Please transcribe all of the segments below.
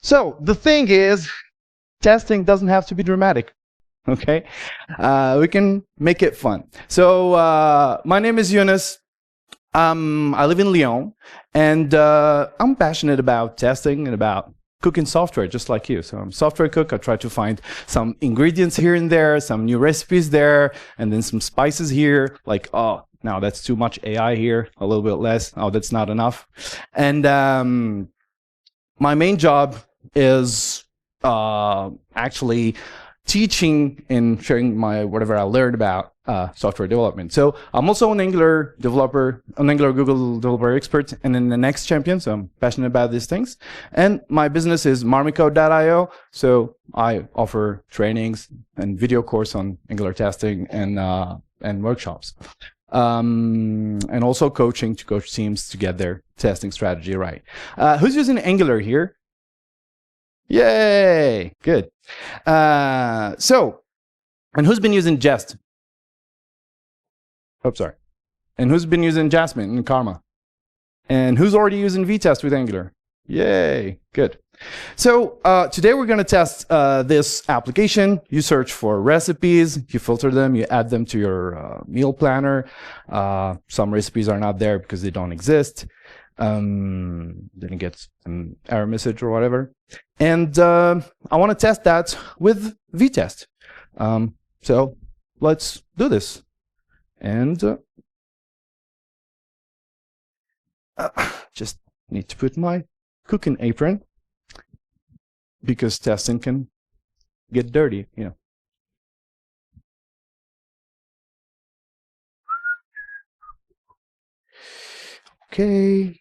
So the thing is, testing doesn't have to be dramatic. Okay, we can make it fun. So my name is Younes. I live in Lyon, and I'm passionate about testing and about cooking software, just like you. So I'm a software cook. I try to find some ingredients here and there, some new recipes there, and then some spices here. Like, oh, no, that's too much AI here. A little bit less. Oh, that's not enough. And my main job is actually teaching and sharing my whatever I learned about software development. So I'm also an Angular developer, an Angular Google developer expert, and then the next champion. So I'm passionate about these things. And my business is marmicode.io. So I offer trainings and video course on Angular testing and workshops. And also coaching to coach teams to get their testing strategy right. Who's using Angular here? Yay! Good. And who's been using Jest? Oh, sorry. And who's been using Jasmine and Karma? And who's already using Vitest with Angular? Yay! Good. So today we're going to test this application. You search for recipes, you filter them, you add them to your meal planner. Some recipes are not there because they don't exist. Didn't get an error message or whatever. And I want to test that with Vitest. So let's do this. And just need to put my cooking apron because testing can get dirty, you know. Okay.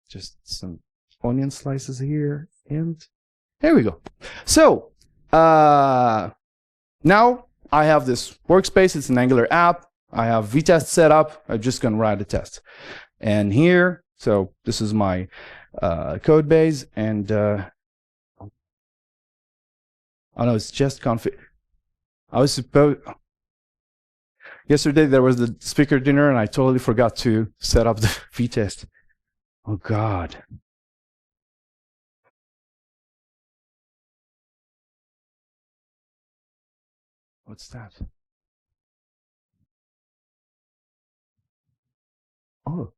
Just some onion slices here, and there we go. So now I have this workspace. It's an Angular app. I have Vitest set up. I'm just going to write a test. And here, so this is my code base, and oh no, it's just config. I was supposed. Yesterday there was the speaker dinner, and I totally forgot to set up the Vitest. Oh God. What's that? Oh.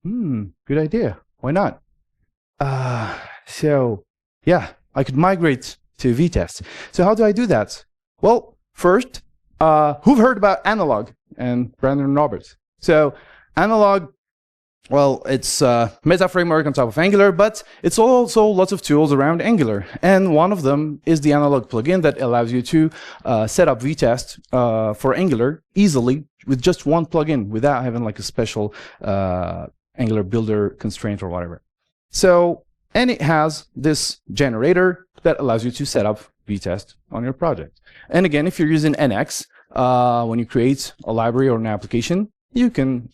Good idea. Why not? So yeah, I could migrate to Vitest. So how do I do that? Well, first, who've heard about Analog and Brandon Roberts? So Analog, well, it's a meta framework on top of Angular, but it's also lots of tools around Angular. And one of them is the Analog plugin that allows you to set up Vitest for Angular easily with just one plugin without having like a special Angular builder constraint or whatever. So, and it has this generator that allows you to set up Vitest on your project. And again, if you're using NX, when you create a library or an application, you can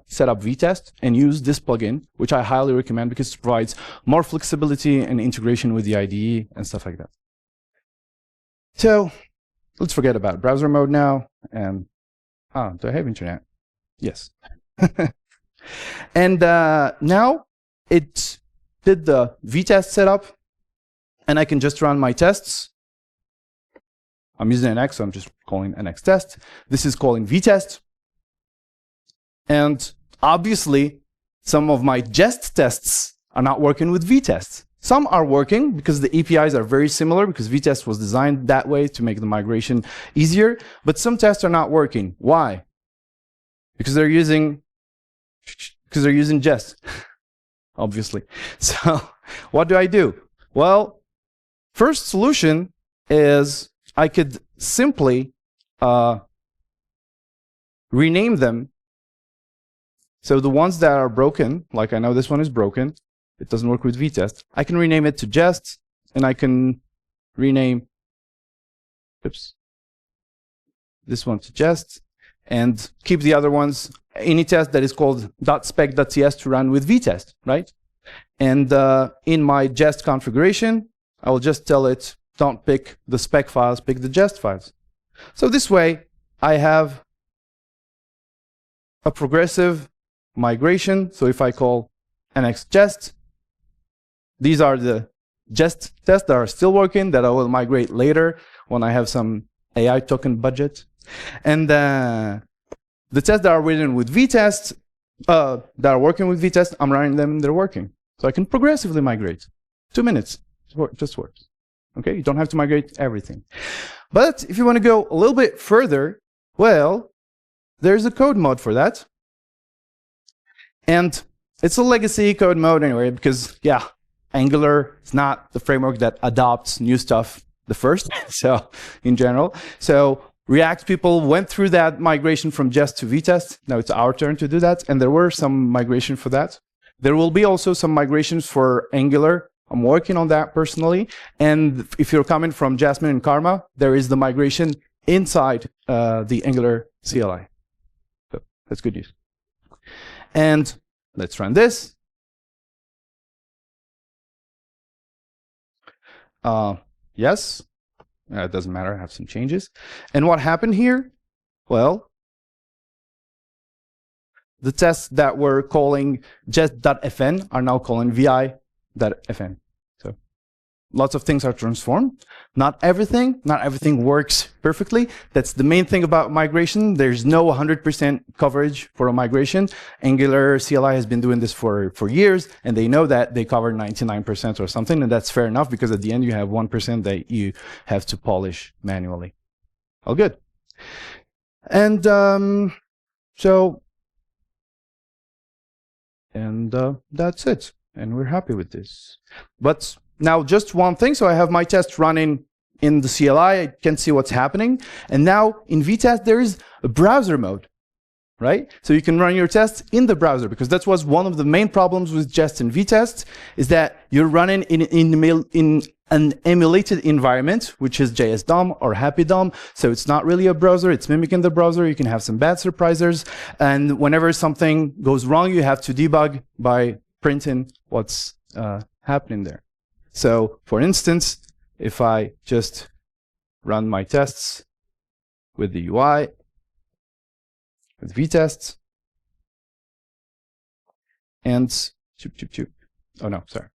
set up Vitest and use this plugin, which I highly recommend because it provides more flexibility and integration with the IDE and stuff like that. So let's forget about browser mode now. And do I have internet? Yes. And now it did the Vitest setup, and I can just run my tests. I'm using NX, so I'm just calling NX test. This is calling Vitest. And obviously, some of my Jest tests are not working with Vitest. Some are working because the APIs are very similar because Vitest was designed that way to make the migration easier. But some tests are not working. Why? Because they're using Jest, obviously. So what do I do? Well, first solution is I could simply rename them. So the ones that are broken, like I know this one is broken, it doesn't work with Vitest, I can rename it to Jest, and I can rename this one to Jest, and keep the other ones, any test that is called .spec.ts to run with Vitest, right? And in my Jest configuration, I will just tell it, don't pick the spec files, pick the Jest files. So this way, I have a progressive migration. So if I call nx jest, these are the Jest tests that are still working that I will migrate later when I have some AI token budget. And the tests that are written with Vitest, that are working with Vitest, I'm running them and they're working. So I can progressively migrate. 2 minutes, it just works. Okay, you don't have to migrate everything. But if you want to go a little bit further, well, there's a code mode for that. And it's a legacy code mode anyway, because yeah, Angular is not the framework that adopts new stuff the first, so in general. So React people went through that migration from Jest to Vitest. Now it's our turn to do that, and there were some migration for that. There will be also some migrations for Angular. I'm working on that personally. And if you're coming from Jasmine and Karma, there is the migration inside the Angular CLI. So that's good news. And let's run this. Yes, it doesn't matter, I have some changes. And what happened here? Well, the tests that were calling jest.fn are now calling vi.fn. So lots of things are transformed. Not everything works perfectly. That's the main thing about migration. There's no 100% coverage for a migration. Angular CLI has been doing this for years, and they know that they cover 99% or something, and that's fair enough because at the end you have 1% that you have to polish manually. All good. And that's it. And we're happy with this. But now just one thing. So I have my test running in the CLI. I can see what's happening. And now in Vitest, there is a browser mode, right? So you can run your tests in the browser, because that was one of the main problems with Jest and Vitest, is that you're running in an emulated environment, which is JS DOM or Happy DOM. So it's not really a browser. It's mimicking the browser. You can have some bad surprises. And whenever something goes wrong, you have to debug by printing what's happening there. So for instance, if I just run my tests with the UI, with Vitest, and oh no, sorry.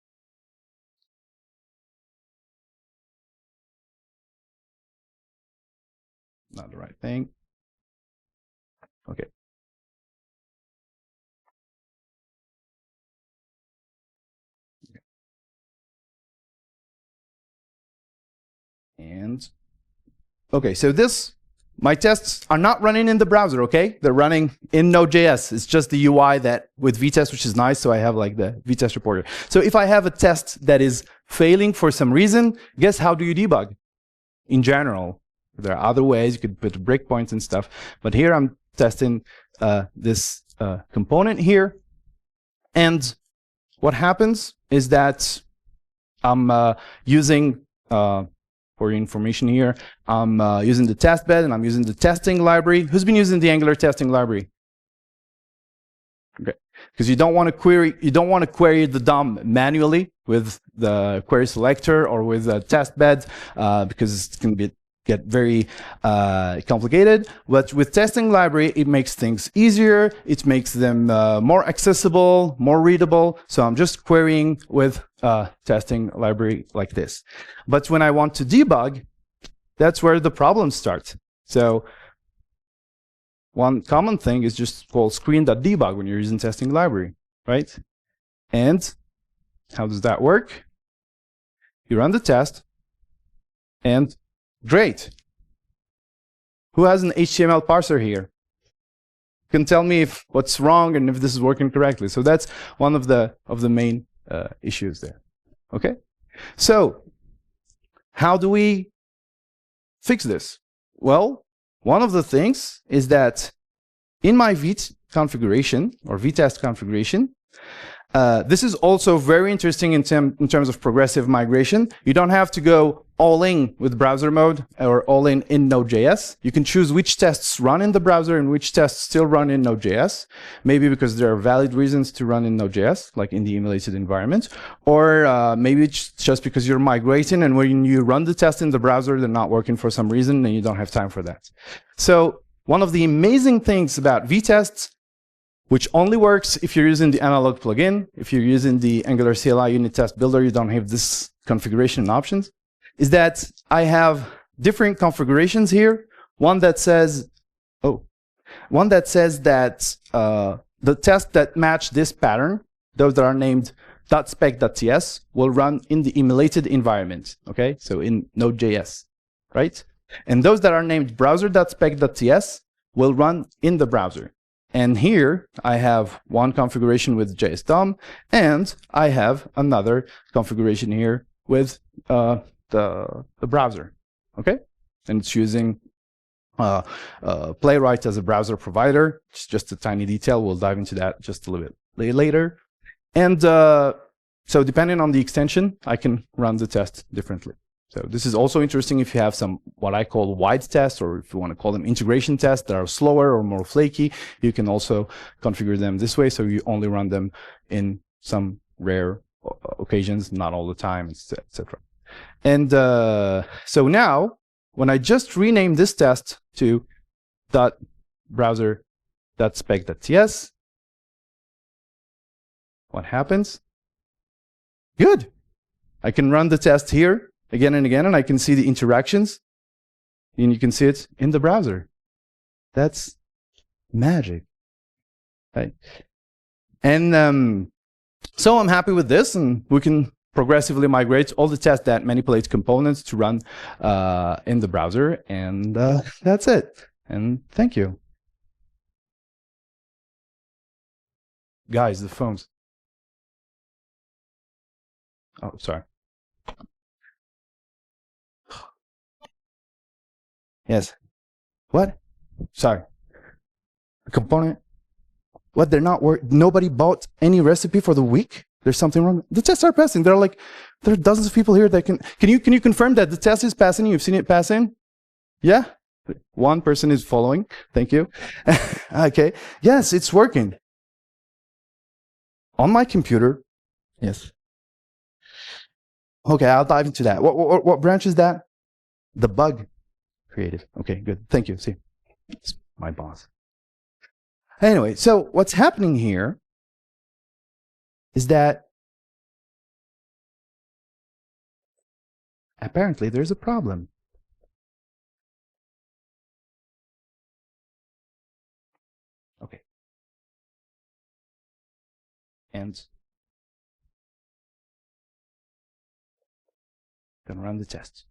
Not the right thing. Okay. And okay, so my tests are not running in the browser, okay? They're running in Node.js. It's just the UI that with Vitest, which is nice, so I have like the Vitest reporter. So if I have a test that is failing for some reason, guess how do you debug? In general, there are other ways. You could put breakpoints and stuff, but here I'm testing this component here, and what happens is that I'm using for your information here, I'm using the test bed and I'm using the testing library. Who's been using the Angular testing library? Okay, because you don't want to query the DOM manually with the query selector or with the test bed because it can get very complicated. But with testing library, it makes things easier. It makes them more accessible, more readable. So I'm just querying with testing library like this. But when I want to debug, that's where the problems start. So one common thing is just called screen.debug when you're using testing library, right? And how does that work? You run the test, and great. Who has an HTML parser here? Can tell me if what's wrong and if this is working correctly. So that's one of the main issues there. Okay. So how do we fix this? Well, one of the things is that in my Vite configuration or Vitest configuration, this is also very interesting in terms of progressive migration. You don't have to go all in with browser mode or all in Node.js. You can choose which tests run in the browser and which tests still run in Node.js. Maybe because there are valid reasons to run in Node.js, like in the emulated environment, or maybe it's just because you're migrating and when you run the test in the browser, they're not working for some reason and you don't have time for that. So one of the amazing things about Vitest which only works if you're using the analog plugin. If you're using the Angular CLI unit test builder, you don't have this configuration and options, is that I have different configurations here. One that says that the tests that match this pattern, those that are named .spec.ts, will run in the emulated environment, okay? So in Node.js, right? And those that are named browser.spec.ts will run in the browser. And here I have one configuration with JS and I have another configuration here with the browser, okay? And it's using Playwright as a browser provider. It's just a tiny detail. We'll dive into that just a little bit later. And so depending on the extension, I can run the test differently. So this is also interesting if you have some what I call wide tests, or if you want to call them integration tests that are slower or more flaky, you can also configure them this way. So you only run them in some rare occasions, not all the time, etc. And so now, when I just rename this test to .browser.spec.ts, what happens? Good. I can run the test here again and again, and I can see the interactions, and you can see it in the browser. That's magic, right? And so I'm happy with this, and we can progressively migrate all the tests that manipulate components to run in the browser, and that's it. And thank you. Guys, the phones. Oh, sorry. Yes. What? Sorry. A component? What? They're not nobody bought any recipe for the week? There's something wrong. The tests are passing. There are dozens of people here that can you confirm that the test is passing? You've seen it passing? Yeah? One person is following. Thank you. Okay. Yes, it's working. On my computer. Yes. Okay, I'll dive into that. What branch is that? The bug creative. Okay, good. Thank you. See, it's my boss. Anyway, so what's happening here is that apparently there's a problem. Okay. And I'm gonna run the test.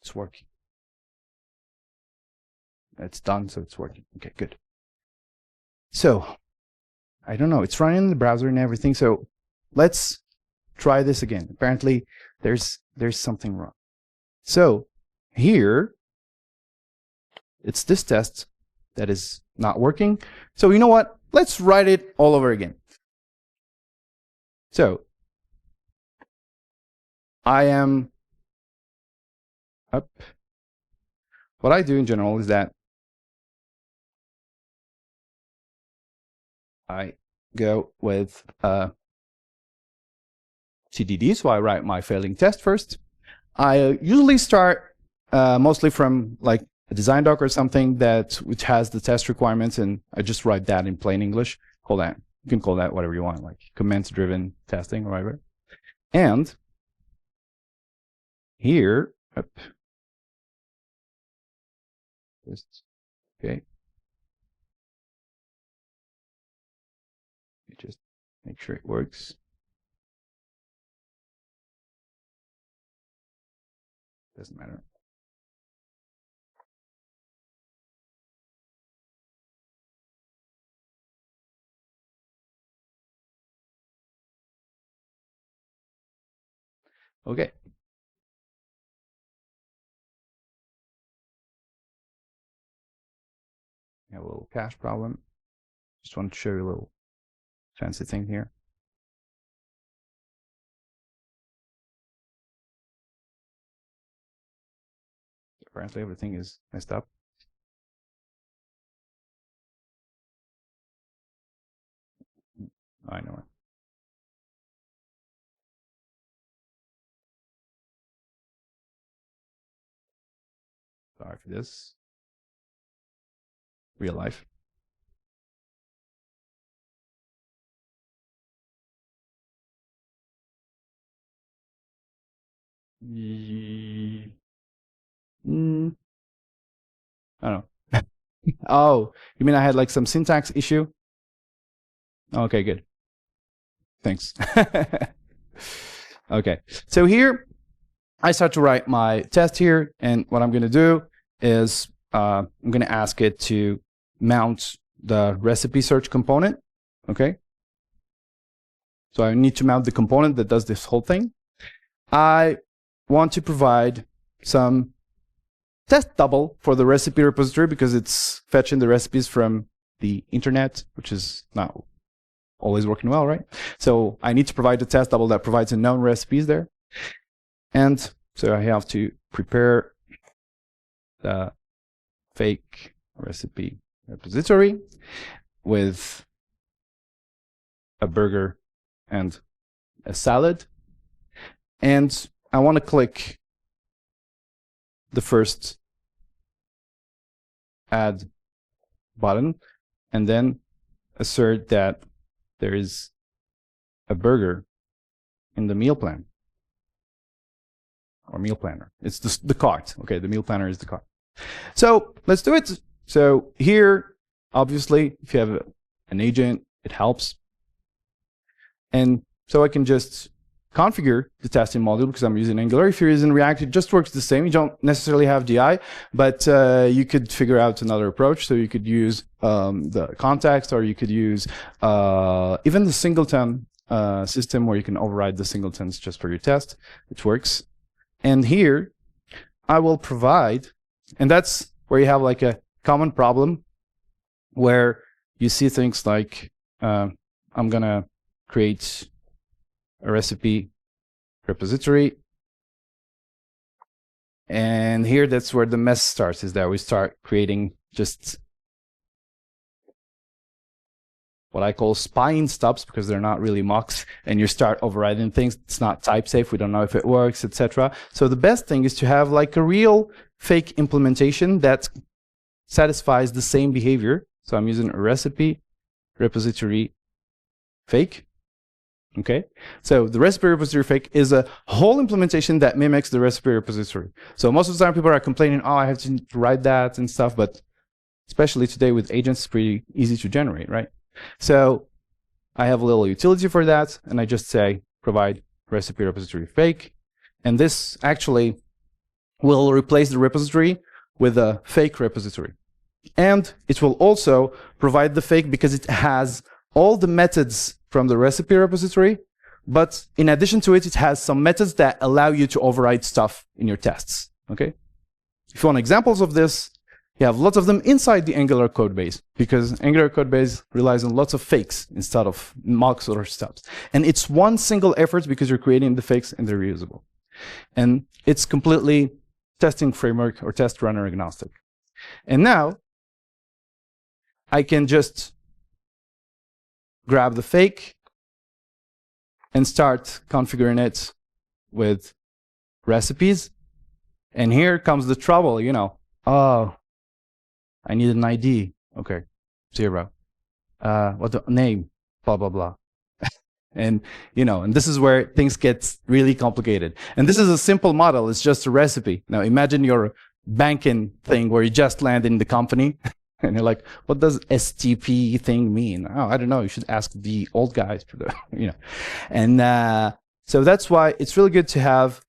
It's working. It's done, so it's working. Okay, good. So, I don't know. It's running in the browser and everything. So, let's try this again. Apparently, there's something wrong. So, here, it's this test that is not working. So, you know what? Let's write it all over again. So, I am up. What I do in general is that I go with TDD, so I write my failing test first. I usually start mostly from like a design doc or something which has the test requirements, and I just write that in plain English. You can call that whatever you want, like comments-driven testing or whatever. And here, okay. Just make sure it works. Doesn't matter. Okay. A little cache problem. Just want to show you a little fancy thing here. Apparently everything is messed up. I know it. Sorry for this. real life. I don't know. Oh, you mean I had like some syntax issue? Okay, good. Thanks. Okay, so here I start to write my test here, and what I'm going to do is I'm going to ask it to mount the recipe search component. Okay, so I need to mount the component that does this whole thing. I want to provide some test double for the recipe repository because it's fetching the recipes from the internet, which is not always working well, right? So I need to provide a test double that provides the known recipes there. And so I have to prepare the fake recipe repository with a burger and a salad. And I want to click the first add button and then assert that there is a burger in the meal plan or meal planner. It's the cart. Okay, the meal planner is the cart. So let's do it. So here, obviously, if you have an agent, it helps. And so I can just configure the testing module because I'm using Angular. If you're using React, it just works the same. You don't necessarily have DI, but you could figure out another approach. So you could use the context, or you could use even the singleton system where you can override the singletons just for your test. It works. And here I will provide, and that's where you have like a common problem where you see things like I'm going to create a recipe repository. And here, that's where the mess starts, is that we start creating just what I call spine stubs, because they're not really mocks, and you start overriding things. It's not type safe. We don't know if it works, etc. So the best thing is to have like a real fake implementation that satisfies the same behavior. So I'm using a recipe repository fake. Okay, so the recipe repository fake is a whole implementation that mimics the recipe repository. So most of the time people are complaining, oh, I have to write that and stuff, but especially today with agents, it's pretty easy to generate, right? So I have a little utility for that, and I just say provide recipe repository fake, and this actually will replace the repository with a fake repository. And it will also provide the fake because it has all the methods from the recipe repository, but in addition to it, it has some methods that allow you to override stuff in your tests. Okay? If you want examples of this, you have lots of them inside the Angular codebase, because Angular codebase relies on lots of fakes instead of mocks or stubs. And it's one single effort because you're creating the fakes and they're reusable. And it's completely testing framework or test runner agnostic. And now I can just grab the fake and start configuring it with recipes. And here comes the trouble, you know. Oh, I need an ID. Okay, 0. What the name? Blah, blah, blah. And, you know, and this is where things get really complicated. And this is a simple model. It's just a recipe. Now, imagine your banking thing where you just land in the company. And you're like, what does STP thing mean? Oh, I don't know. You should ask the old guys for the, you know. And so that's why it's really good to have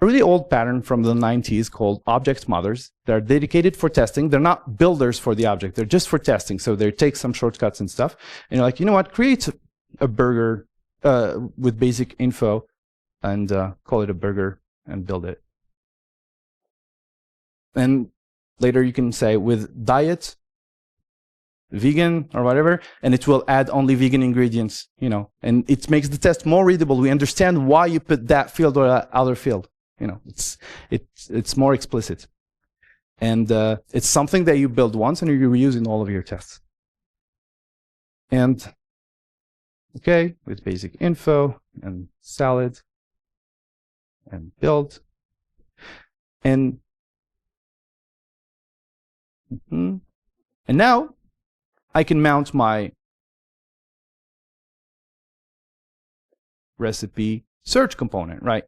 a really old pattern from the 90s called object mothers. They're dedicated for testing. They're not builders for the object. They're just for testing. So they take some shortcuts and stuff. And you're like, you know what? Create a burger with basic info and call it a burger and build it. And later you can say with diet, vegan or whatever, and it will add only vegan ingredients, you know, and it makes the test more readable. We understand why you put that field or that other field, you know, it's more explicit. And it's something that you build once and you reuse in all of your tests. And okay, with basic info and salad and build. And And now I can mount my recipe search component, right?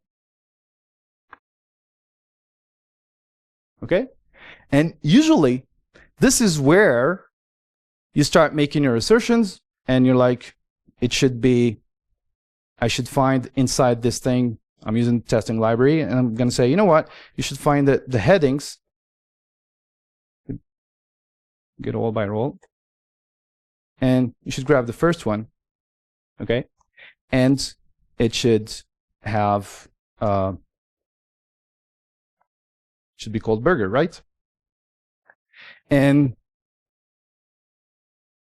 Okay? And usually, this is where you start making your assertions, and you're like, it should be, I should find inside this thing, I'm using testing library, and I'm going to say, you know what? You should find the headings, get all by role, and you should grab the first one, okay? And it should have, should be called burger, right? And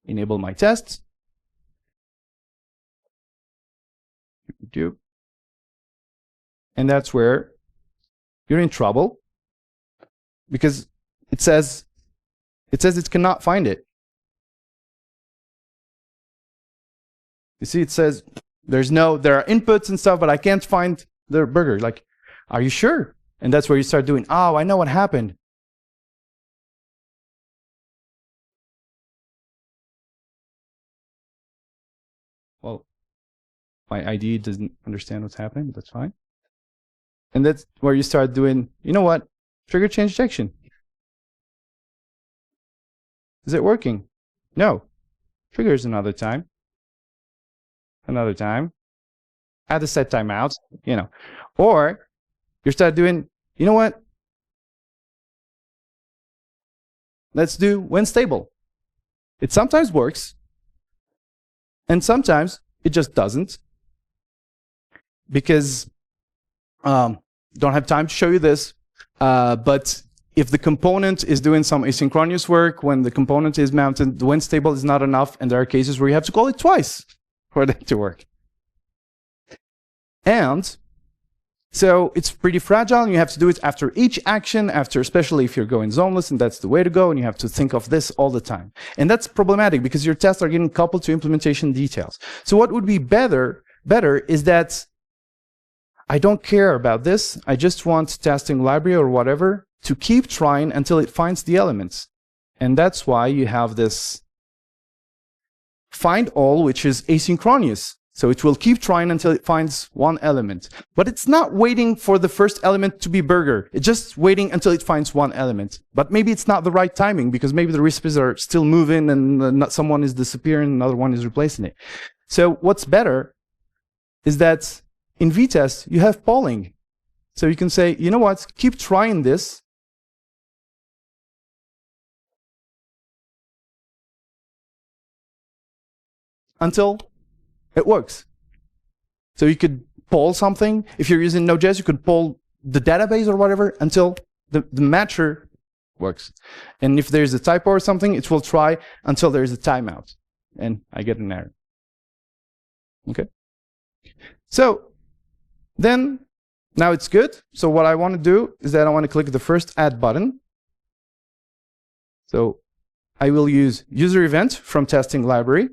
enable my tests. And that's where you're in trouble, because it says it cannot find it. You see, it says there are inputs and stuff, but I can't find the burger. Like, are you sure? And that's where you start doing, oh, I know what happened. Well, my IDE doesn't understand what's happening, but that's fine. And that's where you start doing, you know what? Trigger change detection. Is it working? No. Triggers another time. Another time. Add a set timeout, you know. Or you start doing, you know what? Let's do when stable. It sometimes works, and sometimes it just doesn't, because don't have time to show you this, but if the component is doing some asynchronous work, when the component is mounted, the when stable is not enough, and there are cases where you have to call it twice for that to work. And so it's pretty fragile, and you have to do it after each action, especially if you're going zoneless, and that's the way to go, and you have to think of this all the time. And that's problematic, because your tests are getting coupled to implementation details. So what would be better is that I don't care about this. I just want testing library or whatever to keep trying until it finds the elements. And that's why you have this find all, which is asynchronous. So it will keep trying until it finds one element. But it's not waiting for the first element to be burger. It's just waiting until it finds one element. But maybe it's not the right timing, because maybe the recipes are still moving, and someone is disappearing, another one is replacing it. So what's better is that in Vitest, you have polling. So you can say, you know what, keep trying this. Until it works. So you could poll something. If you're using Node.js, you could poll the database or whatever until the matcher works. And if there's a typo or something, it will try until there's a timeout. And I get an error. Okay? So then, now it's good. So what I want to do is that I want to click the first add button. So I will use user event from testing library,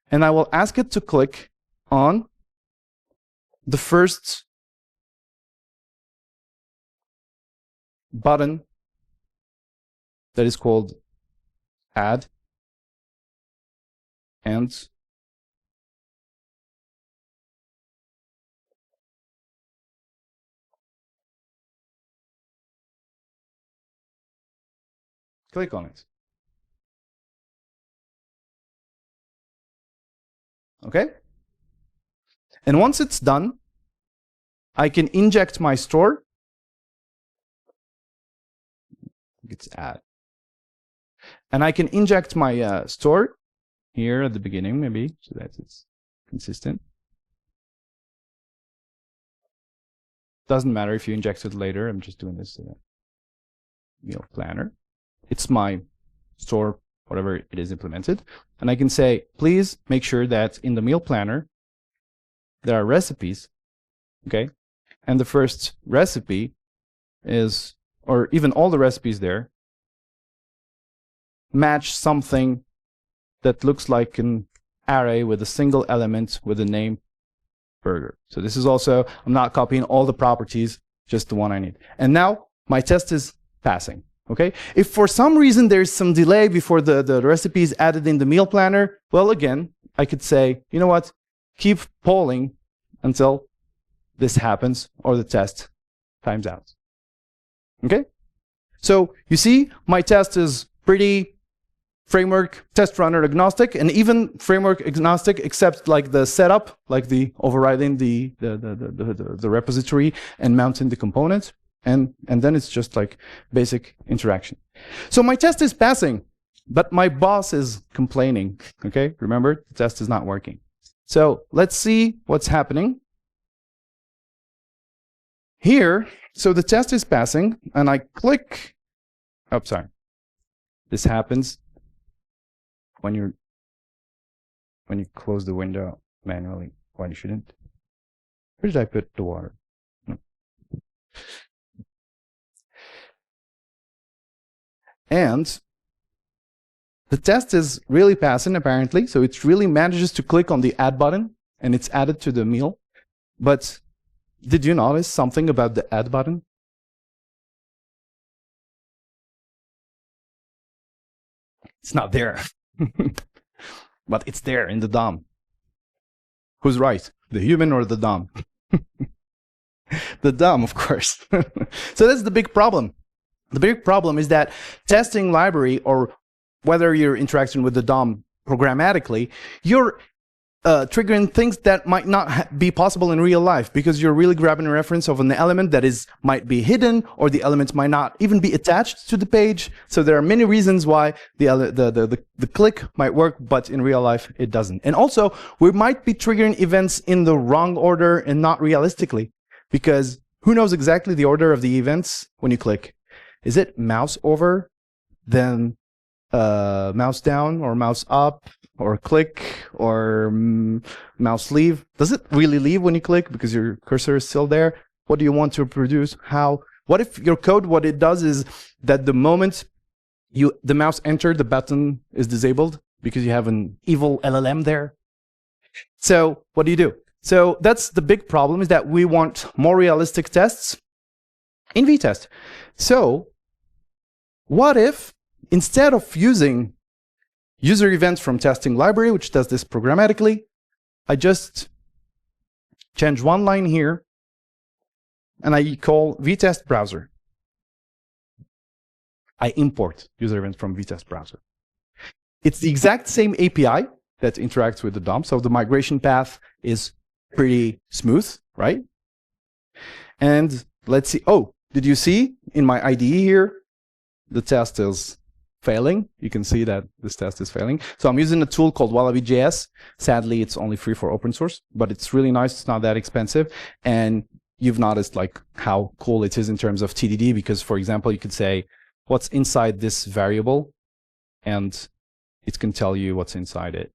and I will ask it to click on the first button that is called add, and click on it. Okay? And once it's done, I can inject my store. It's add. And I can inject my store here at the beginning, maybe, so that it's consistent. Doesn't matter if you inject it later. I'm just doing this meal planner. It's my store, whatever it is implemented. And I can say, please make sure that in the meal planner, there are recipes, okay? And the first recipe is, or even all the recipes there, match something that looks like an array with a single element with the name burger. So this is also, I'm not copying all the properties, just the one I need. And now my test is passing. Okay? If for some reason there's some delay before the recipe is added in the meal planner, well, again, I could say, you know what? Keep polling until this happens or the test times out. Okay? So you see, my test is pretty framework test runner agnostic, and even framework agnostic, except like the setup, like the overriding the repository and mounting the component, and then it's just like basic interaction. So my test is passing, but my boss is complaining. Okay, remember, the test is not working. So let's see what's happening here. So the test is passing, and I click. Oh, sorry. This happens when you close the window manually. Why you shouldn't? Where did I put the water? No. And the test is really passing apparently, so it really manages to click on the add button and it's added to the meal. But did you notice something about the add button? It's not there. But it's there in the DOM. Who's right? The human or the DOM? The DOM, of course. So that's the big problem. The big problem is that testing library, or whether you're interacting with the DOM programmatically, you're triggering things that might not be possible in real life, because you're really grabbing a reference of an element that might be hidden, or the element might not even be attached to the page. So there are many reasons why the click might work, but in real life it doesn't. And also, we might be triggering events in the wrong order and not realistically, because who knows exactly the order of the events when you click? Is it mouse over, then mouse down, or mouse up, or click, or mouse leave? Does it really leave when you click because your cursor is still there? What do you want to produce? How? What if your code, what it does is that the moment the mouse enters, the button is disabled because you have an evil LLM there? So what do you do? So that's the big problem, is that we want more realistic tests in Vitest. So what if, instead of using user events from testing library, which does this programmatically, I just change one line here, and I call Vitest browser. I import user events from Vitest browser. It's the exact same API that interacts with the DOM, so the migration path is pretty smooth, right? And let's see. Oh, did you see in my IDE here, the test is failing? You can see that this test is failing. So I'm using a tool called Wallaby.js. Sadly, it's only free for open source, but it's really nice. It's not that expensive. And you've noticed like how cool it is in terms of TDD, because, for example, you could say, what's inside this variable? And it can tell you what's inside it.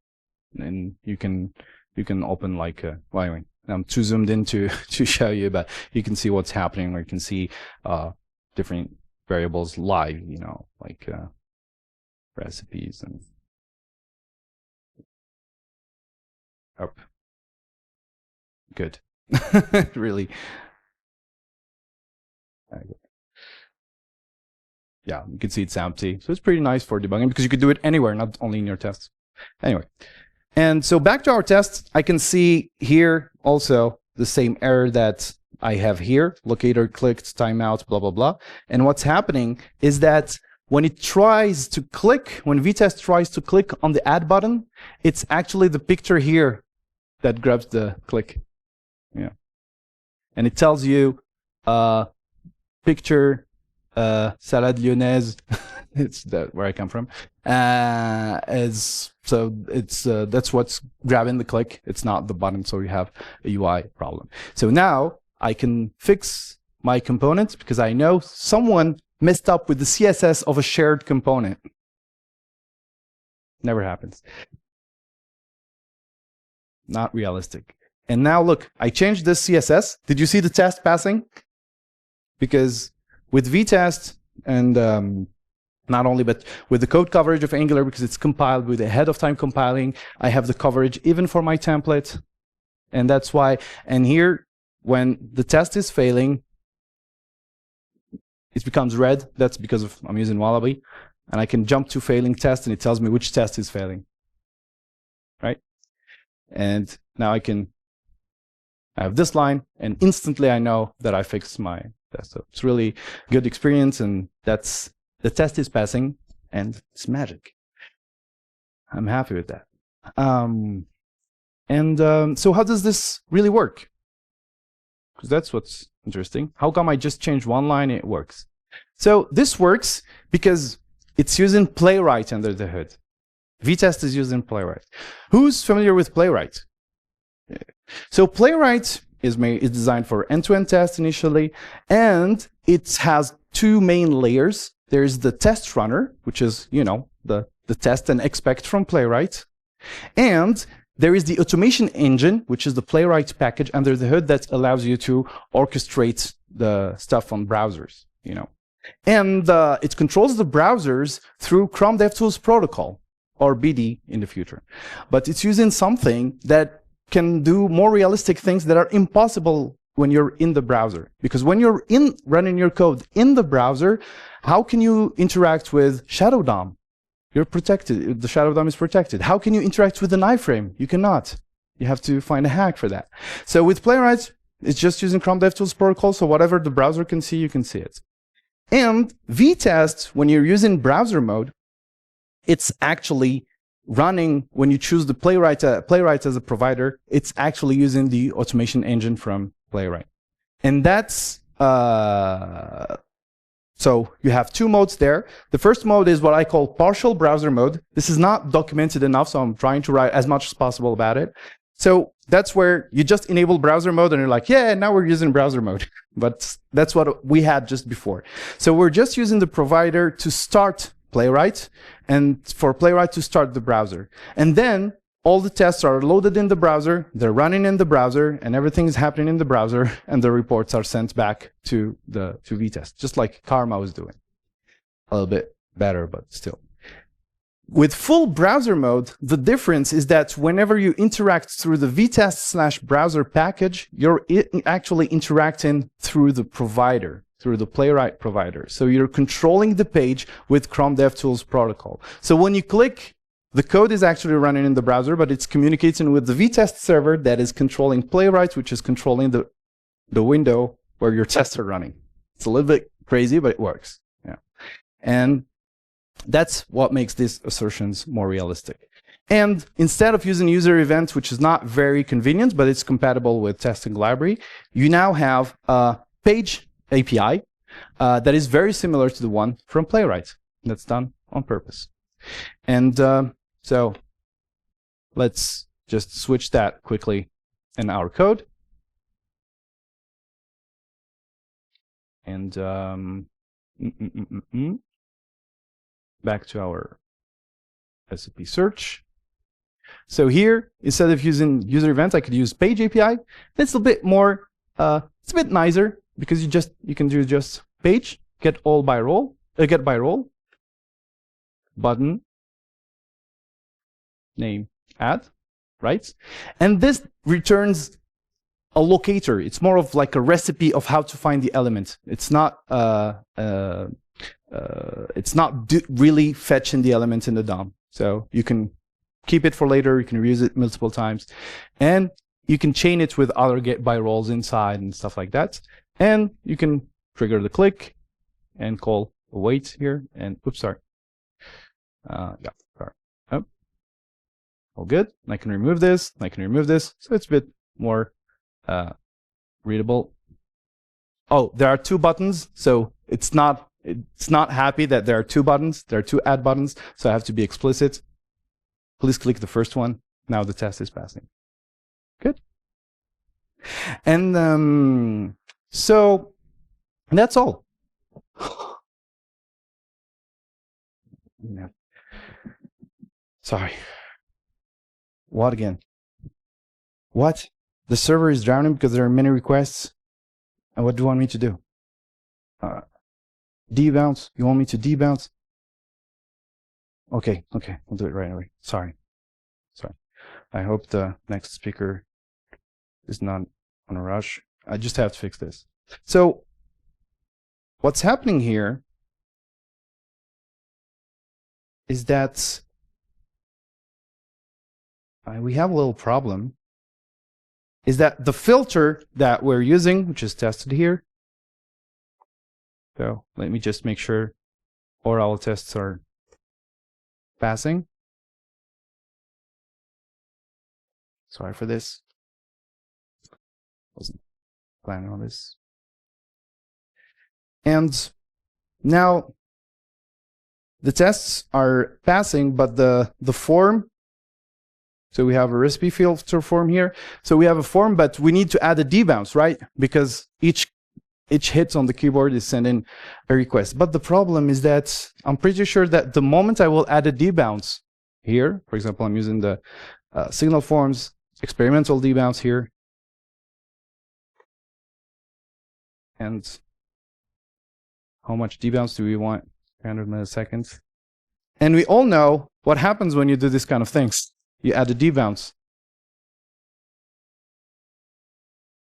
And you can open like a, well, anyway, I'm too zoomed in to show you, but you can see what's happening, or you can see different variables live, you know, like recipes and up. Good. Really. Yeah, you can see it's empty. So it's pretty nice for debugging, because you could do it anywhere, not only in your tests. Anyway. And so back to our tests, I can see here also the same error that I have here. Locator clicked, timeout, blah, blah, blah. And what's happening is that when it tries to click, when Vitest tries to click on the add button, it's actually the picture here that grabs the click. Yeah. And it tells you picture salad Younes. It's where I come from. So it's that's what's grabbing the click. It's not the button, so you have a UI problem. So now I can fix my component, because I know someone messed up with the CSS of a shared component. Never happens. Not realistic. And now look, I changed this CSS. Did you see the test passing? Because with Vitest, and not only, but with the code coverage of Angular, because it's compiled with ahead of time compiling, I have the coverage even for my template. And that's why, and here, when the test is failing, it becomes red. That's because I'm using Wallaby. And I can jump to failing test, and it tells me which test is failing. Right? And now I have this line, and instantly I know that I fixed my test. So it's really good experience, and that's the test is passing, and it's magic. I'm happy with that. So how does this really work? Because that's what's interesting. How come I just changed one line and it works? So this works because it's using Playwright under the hood. Vitest is using Playwright. Who's familiar with Playwright? So Playwright is designed for end-to-end tests initially, and it has two main layers. There's the test runner, which is, the test and expect from Playwright. And there is the automation engine, which is the Playwright package under the hood that allows you to orchestrate the stuff on browsers, And it controls the browsers through Chrome DevTools protocol, or BD in the future. But it's using something that can do more realistic things that are impossible when you're in the browser. Because when you're running your code in the browser, how can you interact with Shadow DOM? You're protected. The Shadow DOM is protected. How can you interact with an iframe? You cannot. You have to find a hack for that. So with Playwright, it's just using Chrome DevTools protocol, so whatever the browser can see, you can see it. And Vitest, when you're using browser mode, it's actually running, when you choose the Playwright as a provider, it's actually using the automation engine from Playwright. And that's, so you have two modes there. The first mode is what I call partial browser mode. This is not documented enough, so I'm trying to write as much as possible about it. So that's where you just enable browser mode and you're like, yeah, now we're using browser mode. But that's what we had just before. So we're just using the provider to start Playwright and for Playwright to start the browser. And then all the tests are loaded in the browser, they're running in the browser, and everything is happening in the browser, and the reports are sent back to Vitest, just like Karma was doing. A little bit better, but still. With full browser mode, the difference is that whenever you interact through the Vitest/browser package, you're actually interacting through the provider, through the Playwright provider. So you're controlling the page with Chrome DevTools protocol. So when you click, the code is actually running in the browser, but it's communicating with the Vitest server that is controlling Playwright, which is controlling the window where your tests are running. It's a little bit crazy, but it works. Yeah. And that's what makes these assertions more realistic. And instead of using user events, which is not very convenient, but it's compatible with testing library, you now have a page API that is very similar to the one from Playwright. That's done on purpose. And so let's just switch that quickly in our code. And back to our recipe search. So here, instead of using user events, I could use page API. It's a bit more, it's a bit nicer because you can do just page, get by role, button, name, add, right? And this returns a locator. It's more of like a recipe of how to find the element. It's not really fetching the element in the DOM. So you can keep it for later. You can reuse it multiple times, and you can chain it with other get by roles inside and stuff like that. And you can trigger the click and call await here. And oops, sorry. Yeah, sorry. Oh. All good. And I can remove this. And I can remove this. So it's a bit more readable. Oh, there are two buttons. So it's not happy that there are two buttons. There are two add buttons. So I have to be explicit. Please click the first one. Now the test is passing. Good. And so that's all. Yeah. Sorry. What again? What? The server is drowning because there are many requests? And what do you want me to do? Debounce? You want me to debounce? Okay, I'll do it right away. Sorry. I hope the next speaker is not on a rush. I just have to fix this. So what's happening here is that we have a little problem, is that the filter that we're using, which is tested here, so let me just make sure all our tests are passing. Sorry for this. Wasn't planning on this. And now the tests are passing, but the form, so we have a recipe filter form here. So we have a form, but we need to add a debounce, right? Because each hit on the keyboard is sending a request. But the problem is that I'm pretty sure that the moment I will add a debounce here, for example, I'm using the signal forms experimental debounce here, and how much debounce do we want? 300 milliseconds. And we all know what happens when you do this kind of things. You add a debounce.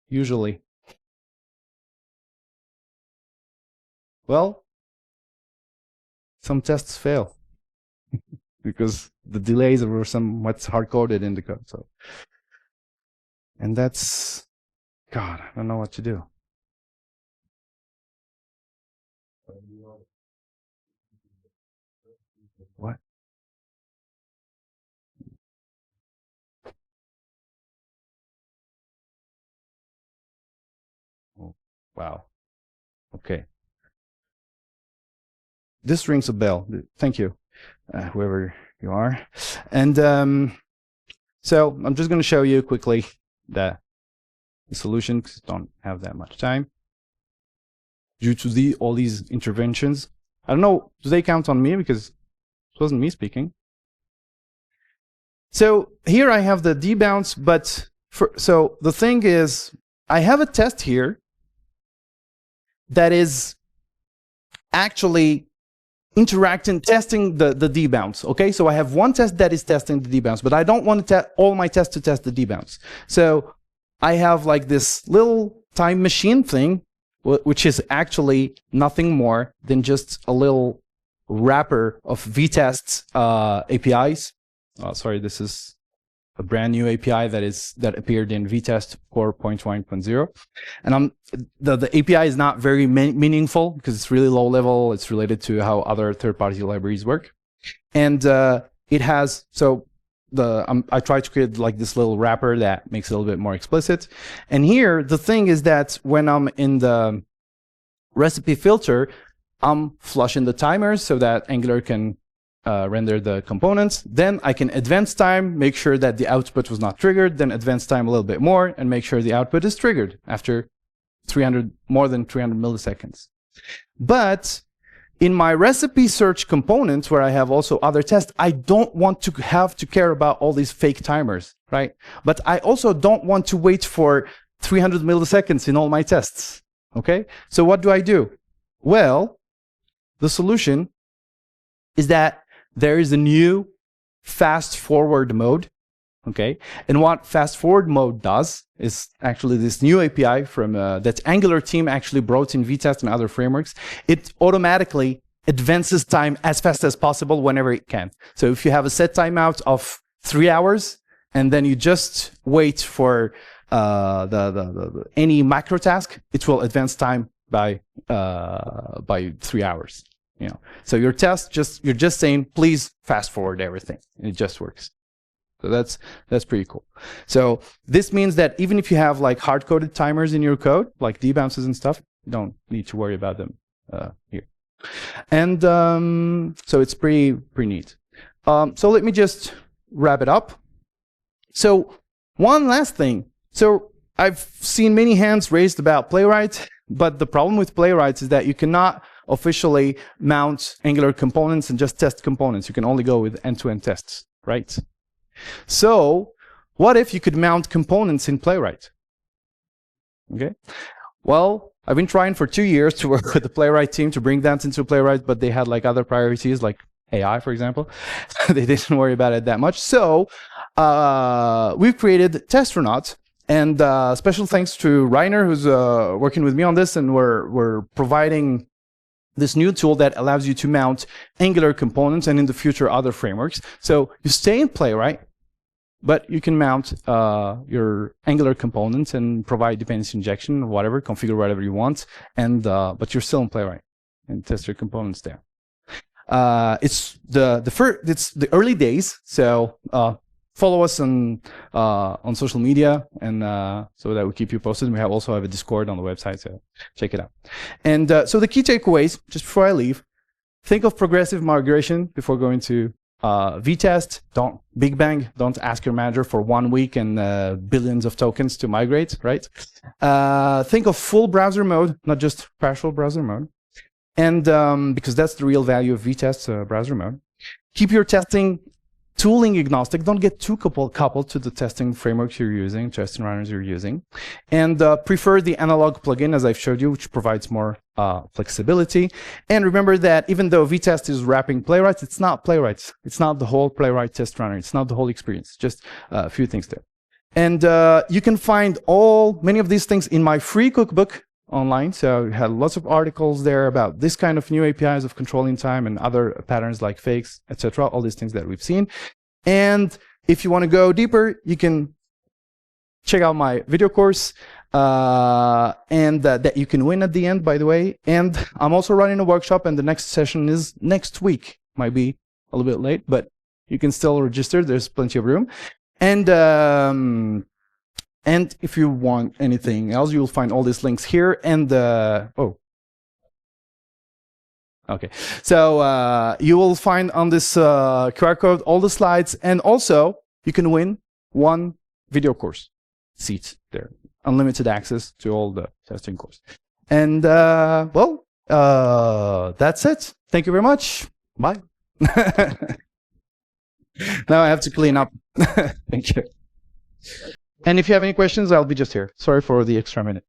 Usually. Well, some tests fail because the delays were somewhat hard-coded in the code. So, and that's, God, I don't know what to do. What? Oh, wow. Okay. This rings a bell. Thank you, whoever you are. And so I'm just going to show you quickly the solution because I don't have that much time. Due to all these interventions, I don't know, do they count on me because it wasn't me speaking? So here I have the debounce, but so the thing is, I have a test here that is actually testing the debounce. Okay, so I have one test that is testing the debounce, but I don't want to all my tests to test the debounce. So I have like this little time machine thing, which is actually nothing more than just a little wrapper of Vitest APIs. Sorry, this is a brand new API that appeared in Vitest Core 0.1.0. And the API is not very meaningful because it's really low level. It's related to how other third-party libraries work. And it has, so I tried to create like this little wrapper that makes it a little bit more explicit. And here, the thing is that when I'm in the recipe filter, I'm flushing the timers so that Angular can render the components. Then I can advance time, make sure that the output was not triggered, then advance time a little bit more, and make sure the output is triggered after more than 300 milliseconds. But in my recipe search components, where I have also other tests, I don't want to have to care about all these fake timers, right? But I also don't want to wait for 300 milliseconds in all my tests, okay? So what do? Well, the solution is that there is a new fast forward mode, okay? And what fast forward mode does is actually this new API from that Angular team actually brought in Vitest and other frameworks. It automatically advances time as fast as possible whenever it can. So if you have a set timeout of 3 hours, and then you just wait for any macro task, it will advance time by 3 hours. You know, so your test you're just saying, please fast forward everything, and it just works. So that's pretty cool. So this means that even if you have like hard-coded timers in your code, like debounces and stuff, you don't need to worry about them here. And so it's pretty neat. So let me just wrap it up. So one last thing. So I've seen many hands raised about Playwright, but the problem with Playwright is that you cannot officially mount Angular components and just test components. You can only go with end-to-end tests, right? So what if you could mount components in Playwright? Okay. Well, I've been trying for 2 years to work with the Playwright team to bring that into Playwright, but they had like other priorities, like AI, for example. They didn't worry about it that much. So we've created Testronaut. And special thanks to Rainer, who's working with me on this, and we're providing this new tool that allows you to mount Angular components and in the future other frameworks. So you stay in Playwright, but you can mount your Angular components and provide dependency injection, whatever, configure whatever you want, and but you're still in Playwright and test your components there. It's the early days, so follow us on social media, and so that we keep you posted. We also have a Discord on the website, so check it out. And so the key takeaways, just before I leave, think of progressive migration before going to Vitest. Don't Big Bang. Don't ask your manager for 1 week and billions of tokens to migrate. Right? Think of full browser mode, not just partial browser mode, and because that's the real value of Vitest browser mode. Keep your testing tooling agnostic. Don't get too coupled to the testing frameworks you're using, testing runners you're using. And prefer the analog plugin, as I've showed you, which provides more flexibility. And remember that even though Vitest is wrapping Playwright, it's not Playwright. It's not the whole Playwright test runner. It's not the whole experience. Just a few things there. And you can find many of these things in my free cookbook online. So we had lots of articles there about this kind of new APIs of controlling time and other patterns like fakes, etc. All these things that we've seen. And if you want to go deeper, you can check out my video course, and that you can win at the end, by the way. And I'm also running a workshop, and the next session is next week. Might be a little bit late, but you can still register. There's plenty of room. And if you want anything else, you'll find all these links here. And okay, so you will find on this QR code all the slides, and also you can win 1 video course seat there, unlimited access to all the testing course. And that's it. Thank you very much. Bye. Now I have to clean up. Thank you. And if you have any questions, I'll be just here. Sorry for the extra minute.